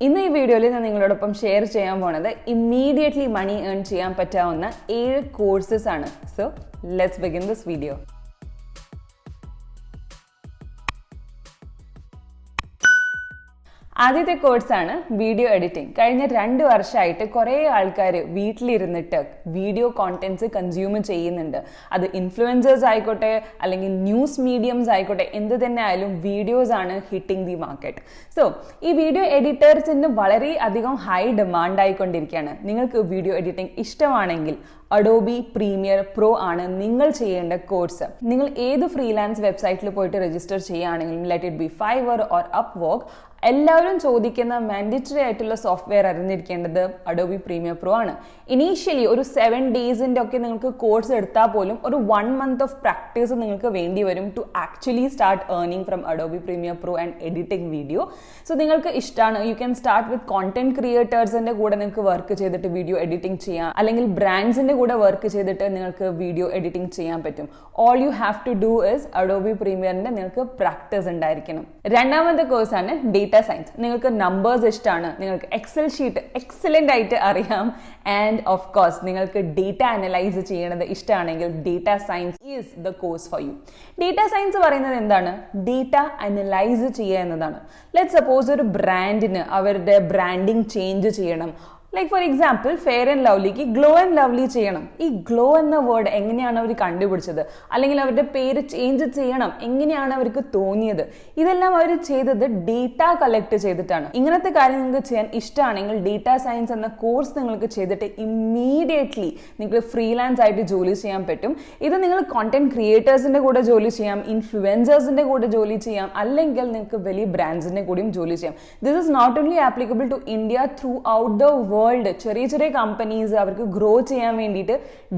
ഇന്ന് ഈ വീഡിയോയിൽ ഞാൻ നിങ്ങളോടൊപ്പം ഷെയർ ചെയ്യാൻ പോണത് ഇമ്മീഡിയറ്റ്ലി മണി ഏൺ ചെയ്യാൻ പറ്റാവുന്ന 7 കോഴ്സസ് ആണ്. So let's begin this video. ആദ്യത്തെ കോഴ്സാണ് വീഡിയോ എഡിറ്റിംഗ്. കഴിഞ്ഞ 2 വർഷമായിട്ട് കുറേ ആൾക്കാർ വീട്ടിലിരുന്നിട്ട് വീഡിയോ കോണ്ടന്റ്സ് കൺസ്യൂം ചെയ്യുന്നുണ്ട്. അത് ഇൻഫ്ലുവൻസേഴ്സ് ആയിക്കോട്ടെ, അല്ലെങ്കിൽ ന്യൂസ് മീഡിയംസ് ആയിക്കോട്ടെ, എന്ത് തന്നെ ആയാലും വീഡിയോസ് ആണ് ഹിറ്റിംഗ് ദി മാർക്കറ്റ്. സോ ഈ വീഡിയോ എഡിറ്റേഴ്സിന് വളരെ അധികം ഹൈ ഡിമാൻഡ് ആയിക്കൊണ്ടിരിക്കുകയാണ്. നിങ്ങൾക്ക് വീഡിയോ എഡിറ്റിംഗ് ഇഷ്ടമാണെങ്കിൽ അഡോബി പ്രീമിയർ പ്രോ ആണ് നിങ്ങൾ ചെയ്യേണ്ട കോഴ്സ്. നിങ്ങൾ ഏത് ഫ്രീലാൻസ് വെബ്സൈറ്റിൽ പോയിട്ട് രജിസ്റ്റർ ചെയ്യുകയാണെങ്കിലും, let it be Fiverr or Upwork, എല്ലാവരും ചോദിക്കുന്ന മാൻഡേറ്ററി ആയിട്ടുള്ള സോഫ്റ്റ്വെയർ അറിഞ്ഞിരിക്കേണ്ടത് അഡോബി പ്രീമിയർ പ്രോ ആണ്. ഇനീഷ്യലി ഒരു 7 ഡേയ്സിൻ്റെ ഒക്കെ നിങ്ങൾക്ക് കോഴ്സ് എടുത്താൽ പോലും ഒരു 1 month ഓഫ് പ്രാക്ടീസ് നിങ്ങൾക്ക് വേണ്ടി വരും to actually start earning from Adobe Premiere Pro and editing video. So നിങ്ങൾക്ക് ഇഷ്ടമാണ്, you can start with content ക്രിയേറ്റേഴ്സിന്റെ കൂടെ നിങ്ങൾക്ക് വർക്ക് ചെയ്തിട്ട് വീഡിയോ എഡിറ്റിംഗ് ചെയ്യാം, അല്ലെങ്കിൽ ബ്രാൻഡ്സിന്റെ കൂടെ വർക്ക് ചെയ്തിട്ട് നിങ്ങൾക്ക് വീഡിയോ എഡിറ്റിംഗ് ചെയ്യാൻ പറ്റും. All you have to do is Adobe പ്രീമിയറിന്റെ നിങ്ങൾക്ക് പ്രാക്ടീസ് ഉണ്ടായിരിക്കണം. രണ്ടാമത്തെ കോഴ്സാണ് ഡേറ്റ സയൻസ്. നിങ്ങൾക്ക് നമ്പേഴ്സ് ഇഷ്ടമാണ്, നിങ്ങൾക്ക് എക്സൽ ഷീറ്റ് എക്സലന്റ് ആയിട്ട് അറിയാം, ആൻഡ് ഓഫ് കോഴ്സ് നിങ്ങൾക്ക് ഡേറ്റ അനലൈസ് ചെയ്യണത് ഇഷ്ടമാണെങ്കിൽ data science is the course for you. Data science പറയുന്നത് എന്താണ്? ഡേറ്റ അനലൈസ് ചെയ്യുക എന്നതാണ്. ലെറ്റ് സപ്പോസ് ഒരു ബ്രാൻഡിന് അവരുടെ ബ്രാൻഡിങ് ചേഞ്ച് ചെയ്യണം. Like for example, fair and ലവ്ലിക്ക് ഗ്ലോ ആൻഡ് ലവ്ലി ചെയ്യണം. ഈ ഗ്ലോ എന്ന വേർഡ് എങ്ങനെയാണ് അവർ കണ്ടുപിടിച്ചത്, അല്ലെങ്കിൽ അവരുടെ പേര് ചേഞ്ച് ചെയ്യണം എങ്ങനെയാണ് അവർക്ക് തോന്നിയത്? ഇതെല്ലാം അവർ ചെയ്തത് ഡേറ്റ കളക്ട് ചെയ്തിട്ടാണ്. ഇങ്ങനത്തെ കാര്യം നിങ്ങൾക്ക് ചെയ്യാൻ ഇഷ്ടമാണെങ്കിൽ ഡേറ്റ സയൻസ് എന്ന കോഴ്സ് നിങ്ങൾക്ക് ചെയ്തിട്ട് ഇമ്മീഡിയറ്റ്ലി നിങ്ങൾക്ക് ഫ്രീലാൻസ് ആയിട്ട് ജോലി ചെയ്യാൻ പറ്റും. ഇത് നിങ്ങൾ കോണ്ടന്റ് ക്രിയേറ്റേഴ്സിന്റെ കൂടെ ജോലി ചെയ്യാം, ഇൻഫ്ലുവൻസേഴ്സിന്റെ കൂടെ ജോലി ചെയ്യാം, അല്ലെങ്കിൽ നിങ്ങൾക്ക് വലിയ ബ്രാൻഡ്സിന്റെ കൂടെയും ജോലി ചെയ്യാം. This is not only applicable to India, throughout the world. ചെറിയ ചെറിയ കമ്പനീസ് അവർക്ക് ഗ്രോ ചെയ്യാൻ വേണ്ടിയിട്ട്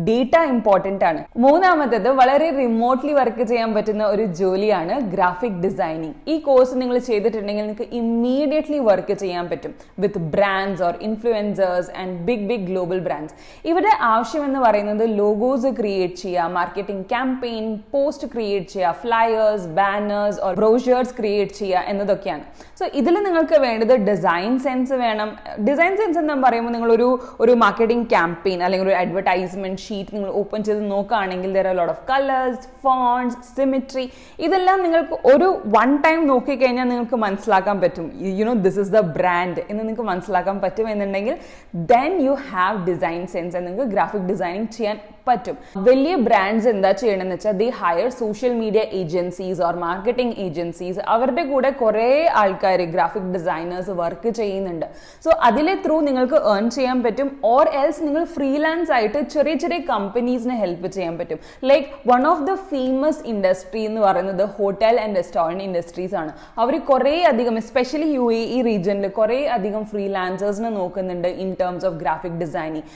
ഡേറ്റ ഇമ്പോർട്ടന്റ് ആണ്. മൂന്നാമത്തേത് വളരെ റിമോട്ട്ലി വർക്ക് ചെയ്യാൻ പറ്റുന്ന ഒരു ജോലിയാണ് ഗ്രാഫിക് ഡിസൈനിങ്. ഈ കോഴ്സ് നിങ്ങൾ ചെയ്തിട്ടുണ്ടെങ്കിൽ നിങ്ങൾക്ക് ഇമ്മീഡിയറ്റ്ലി വർക്ക് ചെയ്യാൻ പറ്റും with brands or influencers and big global brands. ഇവിടെ ആവശ്യം എന്ന് പറയുന്നത് ലോഗോസ് ക്രിയേറ്റ് ചെയ്യുക, മാർക്കറ്റിംഗ് ക്യാമ്പയിൻ, പോസ്റ്റ് ക്രിയേറ്റ് ചെയ്യുക, flyers, banners or brochures create ചെയ്യുക എന്നതൊക്കെയാണ്. സോ ഇതിൽ നിങ്ങൾക്ക് വേണ്ടത് ഡിസൈൻ സെൻസ് വേണം. ഡിസൈൻ സെൻസ് എന്ന് പറയുമ്പോൾ നിങ്ങൾ ഒരു മാർക്കറ്റിംഗ് ക്യാമ്പയിൻ അല്ലെങ്കിൽ ഒരു അഡ്വർടൈസ്മെന്റ് ഷീറ്റ് നിങ്ങൾ ഓപ്പൺ ചെയ്ത് നോക്കുകയാണെങ്കിൽ there are a lot of colors, fonts, symmetry. ഇതെല്ലാം നിങ്ങൾക്ക് ഒരു 1 time നോക്കിക്കഴിഞ്ഞാൽ നിങ്ങൾക്ക് മനസ്സിലാക്കാൻ പറ്റും. This is the brand എന്ന് നിങ്ങൾക്ക് മനസ്സിലാക്കാൻ പറ്റും എന്നുണ്ടെങ്കിൽ then you have design sense and നിങ്ങൾക്ക് ഗ്രാഫിക് ഡിസൈനിങ് ചെയ്യാൻ പറ്റും. വലിയ ബ്രാൻഡ്സ് എന്താ ചെയ്യണമെന്ന് വെച്ചാൽ they hire social media agencies or marketing agencies. അവരുടെ കൂടെ കുറേ ആൾക്കാർ ഗ്രാഫിക് ഡിസൈനേഴ്സ് വർക്ക് ചെയ്യുന്നുണ്ട്. സോ അതിലെ ത്രൂ നിങ്ങൾക്ക് ഏൺ ചെയ്യാൻ പറ്റും, ഓർ എൽസ് നിങ്ങൾ ഫ്രീലാൻസ് ആയിട്ട് ചെറിയ ചെറിയ കമ്പനീസിനെ ഹെൽപ്പ് ചെയ്യാൻ പറ്റും. Like one of the famous industry എന്ന് പറയുന്നത് ഹോട്ടൽ ആൻഡ് റെസ്റ്റോറൻറ്റ് ഇൻഡസ്ട്രീസ് ആണ്. അവർ കുറേ അധികം, എസ്പെഷ്യലി UAE റീജിയനിൽ കുറേ അധികം ഫ്രീലാൻസേഴ്സിനെ നോക്കുന്നുണ്ട് in terms of graphic designing.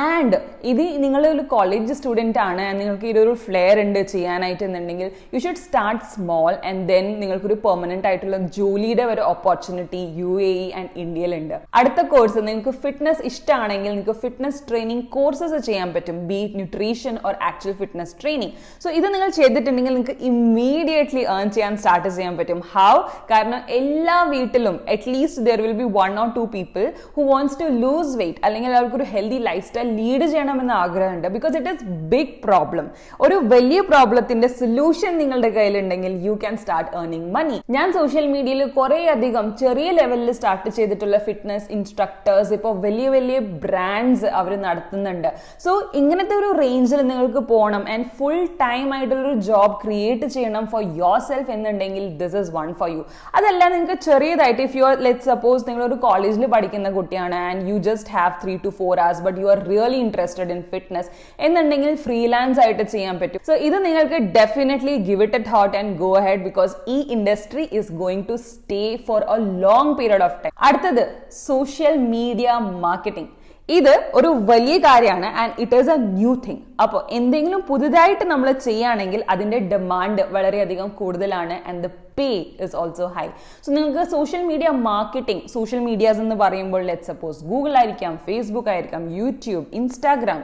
And ഇത് നിങ്ങളൊരു കോളേജ് സ്റ്റുഡന്റ് ആണ്, നിങ്ങൾക്ക് ഇതൊരു ഫ്ലെയർ ഉണ്ട് ചെയ്യാനായിട്ടുണ്ടെങ്കിൽ you should start small and then നിങ്ങൾക്കൊരു പെർമനന്റ് ആയിട്ടുള്ള ജോലിയുടെ ഒരു ഓപ്പർച്യൂണിറ്റി UAE ആൻഡ് ഇന്ത്യയിലുണ്ട്. അടുത്ത കോഴ്സ്, നിങ്ങൾക്ക് ഫിറ്റ്നസ് ഇഷ്ടമാണെങ്കിൽ നിങ്ങൾക്ക് ഫിറ്റ്നസ് ട്രെയിനിങ് കോഴ്സസ് ചെയ്യാൻ പറ്റും, B it nutrition or actual fitness training. So ഇത് നിങ്ങൾ ചെയ്തിട്ടുണ്ടെങ്കിൽ നിങ്ങൾക്ക് ഇമ്മീഡിയറ്റ്ലി ഏൺ ചെയ്യാൻ സ്റ്റാർട്ട് ചെയ്യാൻ പറ്റും. ഹൗ? കാരണം എല്ലാ വീട്ടിലും at least there will be 1 or 2 people who wants to lose weight, അല്ലെങ്കിൽ അവർക്കൊരു ഹെൽത്തി ലൈഫ് സ്റ്റൈൽ ലീഡ് ചെയ്യണമെന്ന് ആഗ്രഹമുണ്ട്. Because it is big problem. ഒരു വലിയ പ്രോബ്ലത്തിന്റെ സൊല്യൂഷൻ നിങ്ങളുടെ കയ്യിലുണ്ടെങ്കിൽ you can start earning money. ഞാൻ സോഷ്യൽ മീഡിയയിൽ കുറേ അധികം ചെറിയ ലെവലിൽ സ്റ്റാർട്ട് ചെയ്തിട്ടുള്ള ഫിറ്റ്നസ് ഇൻസ്ട്രക്ടേഴ്സ് ഇപ്പോൾ വലിയ വലിയ ബ്രാൻഡ്സ് അവർ നടത്തുന്നുണ്ട്. സോ ഇങ്ങനത്തെ ഒരു റേഞ്ചിൽ നിങ്ങൾക്ക് പോകണം ആൻഡ് ഫുൾ ടൈം ആയിട്ടുള്ളൊരു ജോബ് ക്രിയേറ്റ് ചെയ്യണം ഫോർ യുവർ സെൽഫ് എന്നുണ്ടെങ്കിൽ this is one for you. അതല്ല നിങ്ങൾക്ക് ചെറിയതായിട്ട്, if you are let suppose നിങ്ങളൊരു കോളേജിൽ പഠിക്കുന്ന കുട്ടിയാണ് and you just have 3 to 4 hours but you are really interested in fitness എന്നുണ്ടെങ്കിൽ ഫ്രീലാൻസ് ആയിട്ട് ചെയ്യാൻ പറ്റും. സോ ഇത് നിങ്ങൾക്ക് definitely give it a thought and go ahead, because ഈ industry is going to stay four a long period of time. അടുത്തത് social media marketing. ഇത് ഒരു വലിയ കാര്യമാണ് and it is a new thing. അപ്പോൾ എന്തെങ്കിലും പുതുതായിട്ട് നമ്മൾ ചെയ്യുകയാണെങ്കിൽ അതിന്റെ ഡിമാൻഡ് വളരെയധികം കൂടുതലാണ് and the pay is also high. So നിങ്ങൾക്ക് social media marketing, social medias എന്ന് പറയുമ്പോൾ ലെറ്റ് സപ്പോസ് ഗൂഗിൾ ആയിരിക്കാം, ഫേസ്ബുക്ക് ആയിരിക്കാം, YouTube, Instagram,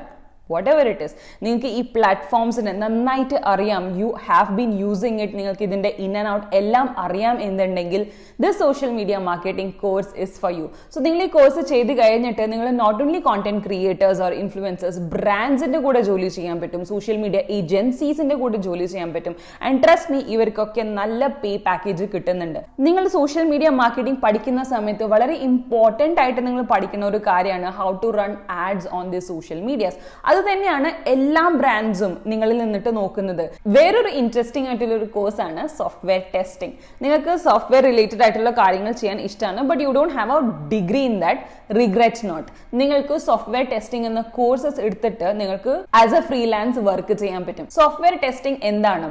whatever it is, നിങ്ങൾക്ക് ഈ പ്ലാറ്റ്ഫോംസിന് നന്നായിട്ട് അറിയാം, you have been using it, നിങ്ങൾക്ക് ഇതിന്റെ ഇൻ ആൻഡ് ഔട്ട് എല്ലാം അറിയാം എന്നുണ്ടെങ്കിൽ this social media marketing course is for you. So നിങ്ങൾ ഈ കോഴ്സ് ചെയ്ത് കഴിഞ്ഞിട്ട് നിങ്ങൾ not only content creators or influencers, ബ്രാൻഡ്സിന്റെ കൂടെ ജോലി ചെയ്യാൻ പറ്റും, സോഷ്യൽ മീഡിയ ഏജൻസീസിന്റെ കൂടെ ജോലി ചെയ്യാൻ പറ്റും. ആൻഡ് ട്രസ്റ്റ് മീ, ഇവർക്കൊക്കെ നല്ല പേ പാക്കേജ് കിട്ടുന്നുണ്ട്. നിങ്ങൾ സോഷ്യൽ മീഡിയ മാർക്കറ്റിംഗ് പഠിക്കുന്ന സമയത്ത് വളരെ ഇമ്പോർട്ടന്റ് ആയിട്ട് നിങ്ങൾ പഠിക്കുന്ന ഒരു കാര്യമാണ് how to run ads on the social medias. അത് തന്നെയാണ് എല്ലാ ബ്രാൻഡ്സും നിങ്ങളിൽ നിന്നിട്ട് നോക്കുന്നത്. വേറൊരു ഇൻട്രസ്റ്റിംഗ് ആയിട്ടുള്ള ഒരു കോഴ്സാണ് സോഫ്റ്റ്വെയർ ടെസ്റ്റിംഗ്. നിങ്ങൾക്ക് സോഫ്റ്റ്വെയർ റിലേറ്റഡ് ആയിട്ടുള്ള കാര്യങ്ങൾ ചെയ്യാൻ ഇഷ്ടമാണ്, but you don't have a degree in that, regret not. നിങ്ങൾക്ക് സോഫ്റ്റ്വെയർ ടെസ്റ്റിംഗ് എന്ന കോഴ്സസ് എടുത്തിട്ട് നിങ്ങൾക്ക് ആസ് എ ഫ്രീലാൻസ് വർക്ക് ചെയ്യാൻ പറ്റും. സോഫ്റ്റ്വെയർ ടെസ്റ്റിംഗ് എന്താണ്?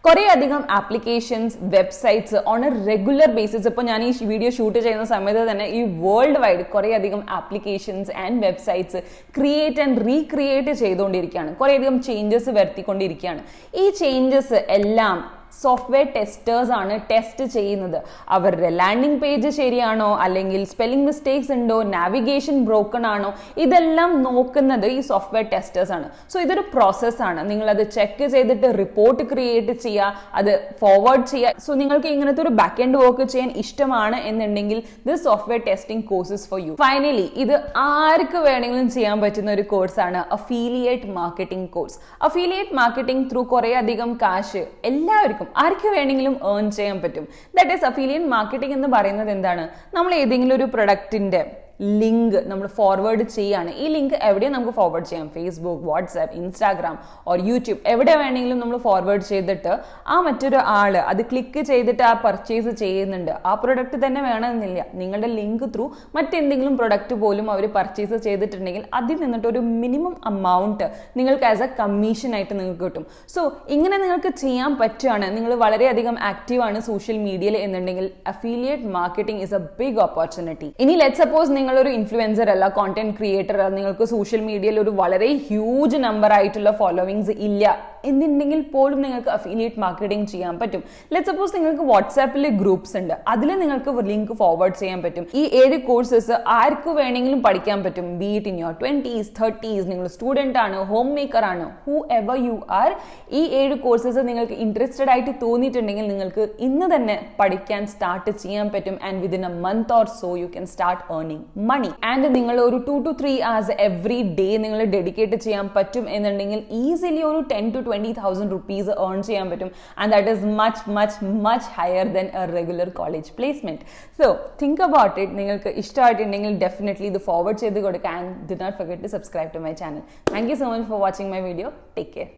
കുറേ അധികം applications, websites on A regular basis, ഇപ്പോൾ ഞാൻ ഈ വീഡിയോ ഷൂട്ട് ചെയ്യുന്ന സമയത്ത് തന്നെ ഈ വേൾഡ് വൈഡ് കുറേ അധികം applications and websites create and recreate ചെയ്തുകൊണ്ടിരിക്കുകയാണ്, കുറേ അധികം ചേഞ്ചസ് വരുത്തിക്കൊണ്ടിരിക്കുകയാണ്. ഈ ചേഞ്ചസ് എല്ലാം സോഫ്റ്റ്വെയർ ടെസ്റ്റേഴ്സ് ആണ് ടെസ്റ്റ് ചെയ്യുന്നത്. അവരുടെ ലാൻഡിംഗ് പേജ് ശരിയാണോ, അല്ലെങ്കിൽ സ്പെല്ലിംഗ് മിസ്റ്റേക്സ് ഉണ്ടോ, നാവിഗേഷൻ ബ്രോക്കൺ ആണോ, ഇതെല്ലാം നോക്കുന്നത് ഈ സോഫ്റ്റ്വെയർ ടെസ്റ്റേഴ്സ് ആണ്. സോ ഇതൊരു പ്രോസസ്സാണ്. നിങ്ങളത് ചെക്ക് ചെയ്തിട്ട് റിപ്പോർട്ട് ക്രിയേറ്റ് ചെയ്യുക, അത് ഫോർവേഡ് ചെയ്യുക. സോ നിങ്ങൾക്ക് ഇങ്ങനത്തെ ഒരു ബാക്ക് എൻഡ് വർക്ക് ചെയ്യാൻ ഇഷ്ടമാണ് എന്നുണ്ടെങ്കിൽ this software testing courses for you. Finally, ഇത് ആർക്ക് വേണമെങ്കിലും ചെയ്യാൻ പറ്റുന്ന ഒരു കോഴ്സാണ് affiliate marketing course. Affiliate marketing through കുറേ അധികം കാശ് എല്ലാവർക്കും ആർക്ക് വേണമെങ്കിലും ഏൺ ചെയ്യാൻ പറ്റും. ദാറ്റ് ഈസ് അഫിലിയേറ്റ് മാർക്കറ്റിംഗ് എന്ന് പറയുന്നത് എന്താണ്? നമ്മൾ ഏതെങ്കിലും ഒരു പ്രൊഡക്റ്റിന്റെ ലിങ്ക് നമ്മൾ ഫോർവേഡ് ചെയ്യാണ്. ഈ ലിങ്ക് എവിടെയും നമുക്ക് ഫോർവേഡ് ചെയ്യാം, Facebook, WhatsApp, Instagram or YouTube, എവിടെ വേണമെങ്കിലും നമ്മൾ ഫോർവേഡ് ചെയ്തിട്ട് ആ മറ്റൊരു ആള് അത് ക്ലിക്ക് ചെയ്തിട്ട് ആ പർച്ചേസ് ചെയ്യുന്നുണ്ട്. ആ പ്രൊഡക്റ്റ് തന്നെ വേണമെന്നില്ല, നിങ്ങളുടെ ലിങ്ക് ത്രൂ മറ്റെന്തെങ്കിലും പ്രൊഡക്റ്റ് പോലും അവർ പർച്ചേസ് ചെയ്തിട്ടുണ്ടെങ്കിൽ അതിൽ നിന്നിട്ട് ഒരു മിനിമം എമൗണ്ട് നിങ്ങൾക്ക് ആസ് എ കമ്മീഷൻ ആയിട്ട് നിങ്ങൾക്ക് കിട്ടും. സോ ഇങ്ങനെ നിങ്ങൾക്ക് ചെയ്യാൻ പറ്റുകയാണ്, നിങ്ങൾ വളരെയധികം ആക്റ്റീവ് ആണ് സോഷ്യൽ മീഡിയയിൽ എന്നുണ്ടെങ്കിൽ affiliate marketing is a big opportunity. ഇനി ലെറ്റ് സപ്പോസ് നിങ്ങളൊരു ഇൻഫ്ലുവൻസർ അല്ല, കോണ്ടന്റ് ക്രിയേറ്റർ അല്ല, നിങ്ങൾക്ക് സോഷ്യൽ മീഡിയയിൽ ഒരു വളരെ ഹ്യൂജ് നമ്പർ ആയിട്ടുള്ള ഫോളോവിങ്സ് ഇല്ല എന്നുണ്ടെങ്കിൽ പോലും നിങ്ങൾക്ക് അഫിലിയേറ്റ് മാർക്കറ്റിംഗ് ചെയ്യാൻ പറ്റും. ലെറ്റ് സപ്പോസ് നിങ്ങൾക്ക് വാട്സാപ്പിൽ ഗ്രൂപ്പ്സ് ഉണ്ട്, അതിൽ നിങ്ങൾക്ക് ലിങ്ക് ഫോർവേഡ് ചെയ്യാൻ പറ്റും. ഈ 7 കോഴ്സസ് ആർക്ക് വേണമെങ്കിലും പഠിക്കാൻ പറ്റും. B it in your 20s, 30s, നിങ്ങൾ സ്റ്റുഡന്റ് ആണ്, ഹോം മേക്കർ ആണ്, ഹൂ എവർ യു ആർ, ഈ 7 കോഴ്സസ് നിങ്ങൾക്ക് ഇൻട്രസ്റ്റഡ് ആയിട്ട് തോന്നിയിട്ടുണ്ടെങ്കിൽ നിങ്ങൾക്ക് ഇന്ന് തന്നെ പഠിക്കാൻ സ്റ്റാർട്ട് ചെയ്യാൻ പറ്റും. And within a month or so you can start earning money. And നിങ്ങൾ ഒരു 2 to 3 hours എവറി ഡേ നിങ്ങൾ ഡെഡിക്കേറ്റ് ചെയ്യാൻ പറ്റും എന്നുണ്ടെങ്കിൽ ഈസിലി ഒരു 10,000 to 20,000 rupees ഏൺ ചെയ്യാൻ പറ്റും. And that is much higher than a regular college placement. So think about it. നിങ്ങൾക്ക് ഇഷ്ടമായിട്ടുണ്ടെങ്കിൽ ഡെഫിനറ്റ്ലി ഇത് ഫോർവേഡ് ചെയ്ത് കൊടുക്കുക. And do not forget to subscribe to my channel. Thank you so much for watching my video. Take care.